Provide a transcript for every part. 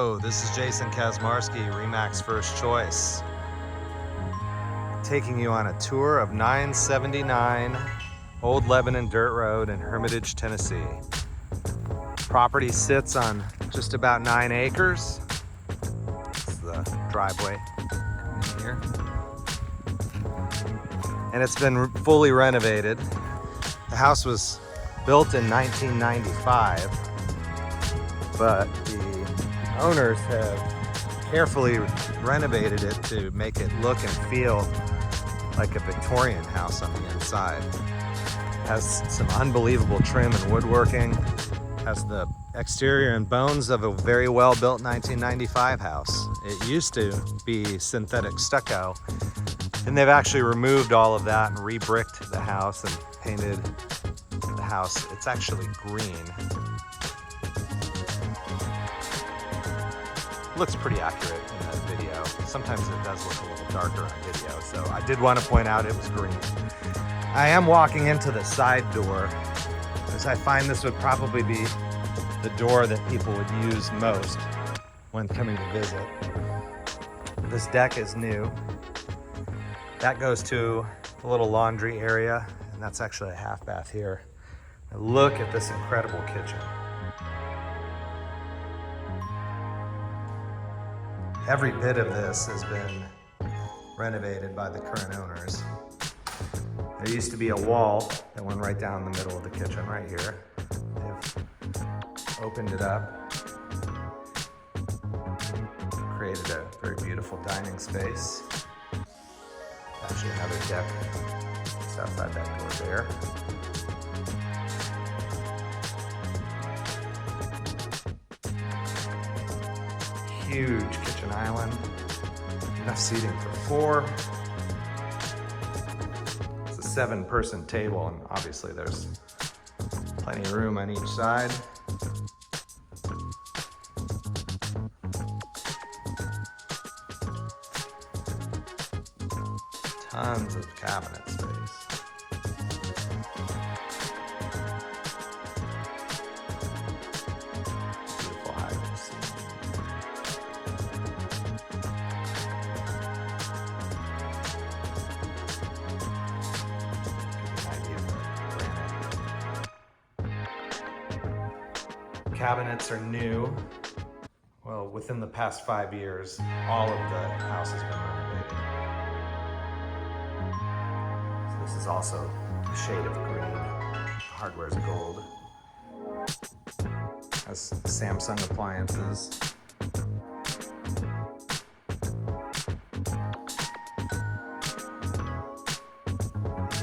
Hello, this is Jason Kaczmarski, Remax First Choice. Taking you on a tour of 979 Old Lebanon Dirt Road in Hermitage, Tennessee. Property sits on just about 9 acres. This is the driveway coming in here. And it's been fully renovated. The house was built in 1995, but the owners have carefully renovated it to make it look and feel like a Victorian house on the inside. It has some unbelievable trim and woodworking. Has the exterior and bones of a very well-built 1995 house. It used to be synthetic stucco, and they've actually removed all of that and re-bricked the house and painted the house. It's actually green. Looks pretty accurate in that video. Sometimes it does look a little darker on video, so I did want to point out it was green. I am walking into the side door, as I find this would probably be the door that people would use most when coming to visit. This deck is new. That goes to a little laundry area, and that's actually a half bath here. Now look at this incredible kitchen. Every bit of this has been renovated by the current owners. There used to be a wall that went right down the middle of the kitchen right here. They've opened it up, created a very beautiful dining space. Actually another deck just outside that door there. Huge kitchen island, enough seating for 4. It's a 7-person table, and obviously there's plenty of room on each side. Tons of cabinet space. Beautiful high ceiling. Cabinets are new. Well, within the past 5 years, all of the house has been renovated. So this is also a shade of green. The hardware's gold. Has Samsung appliances.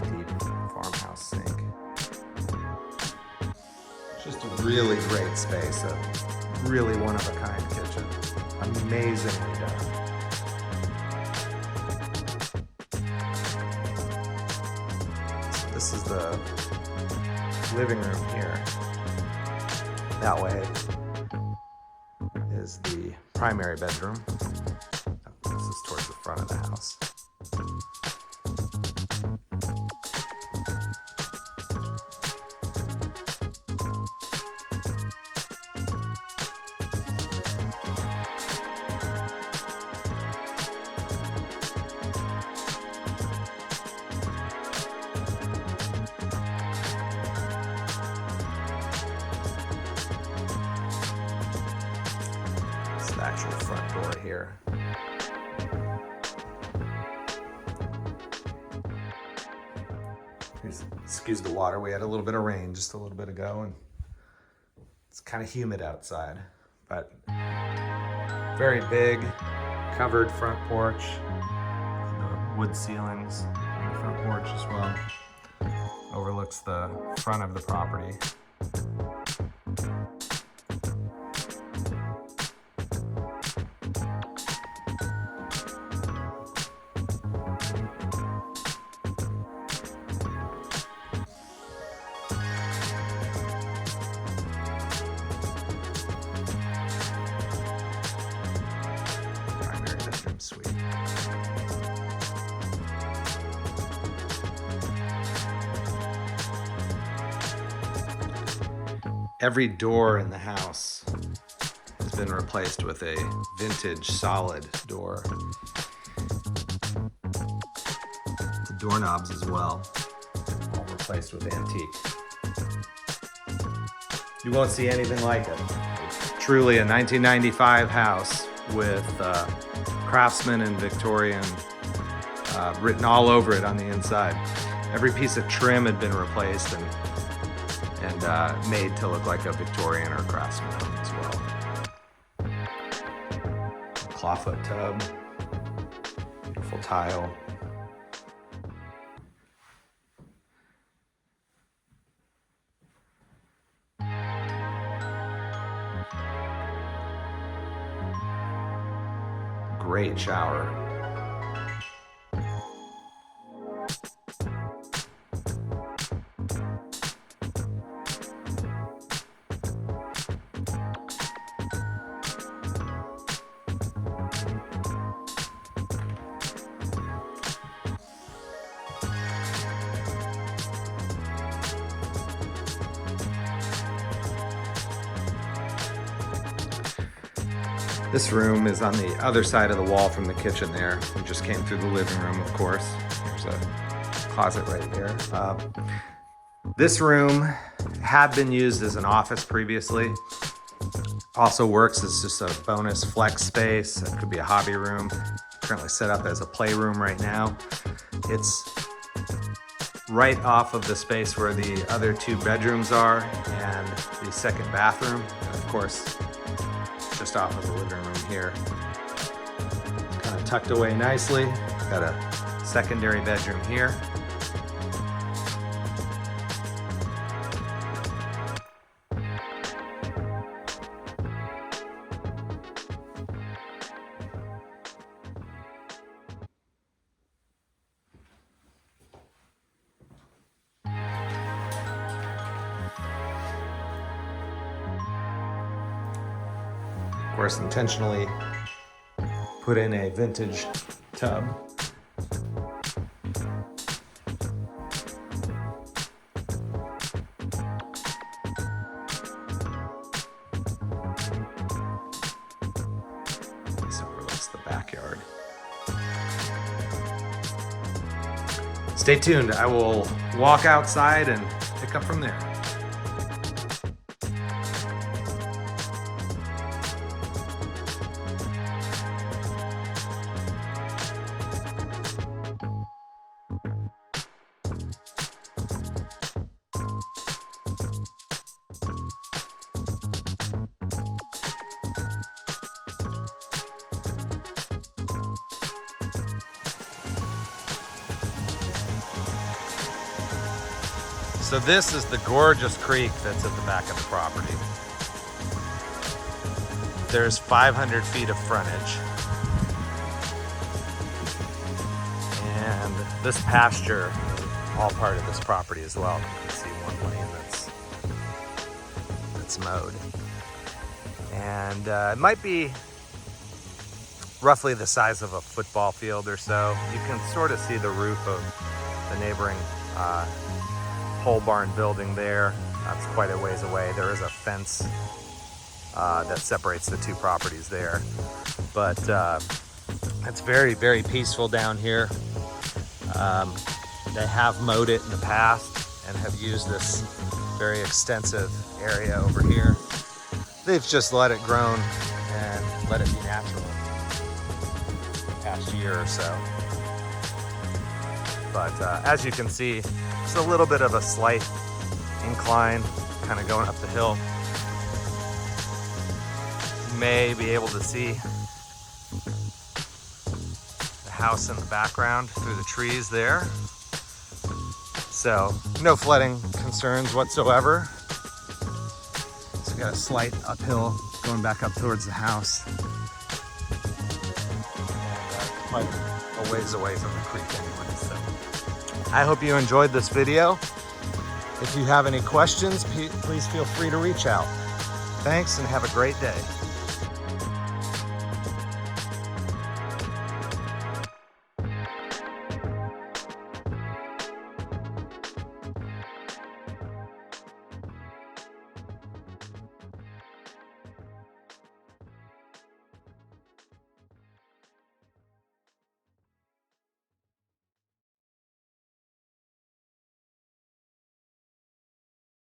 Deep farmhouse sink. Just a really great space, a really one-of-a-kind kitchen. Amazingly done. So this is the living room here. That way is the primary bedroom. This is towards the front of the house. The actual front door here. Excuse the water, we had a little bit of rain just a little bit ago, and it's kind of humid outside, but very big covered front porch, and the wood ceilings on the front porch as well. Overlooks the front of the property. Suite. Every door in the house has been replaced with a vintage solid door. The doorknobs as well, all replaced with antique. You won't see anything like it. It's truly a 1995 house with Craftsman and Victorian written all over it on the inside. Every piece of trim had been replaced and made to look like a Victorian or Craftsman home as well. Clawfoot tub, beautiful tile. Great shower. This room is on the other side of the wall from the kitchen there. We just came through the living room, of course. There's a closet right here. This room had been used as an office previously. Also works as just a bonus flex space. It could be a hobby room. Currently set up as a playroom right now. It's right off of the space where the other two bedrooms are and the second bathroom. And of course, just off of the living room here. Kind of tucked away nicely. Got a secondary bedroom here. Of course, intentionally put in a vintage tub. This overlooks the backyard. Stay tuned. I will walk outside and pick up from there. So this is the gorgeous creek that's at the back of the property. There's 500 feet of frontage. And this pasture is all part of this property as well. You can see one lane that's mowed. And it might be roughly the size of a football field or so. You can sort of see the roof of the neighboring pole barn building there. That's quite a ways away. There is a fence that separates the two properties there. But it's very, very peaceful down here. They have mowed it in the past and have used this very extensive area over here. They've just let it grow and let it be natural the past year or so. But as you can see, just a little bit of a slight incline, kind of going up the hill. You may be able to see the house in the background through the trees there. So no flooding concerns whatsoever. So we got a slight uphill going back up towards the house. And quite a ways away from the creek anyway. So I hope you enjoyed this video. If you have any questions, please feel free to reach out. Thanks and have a great day.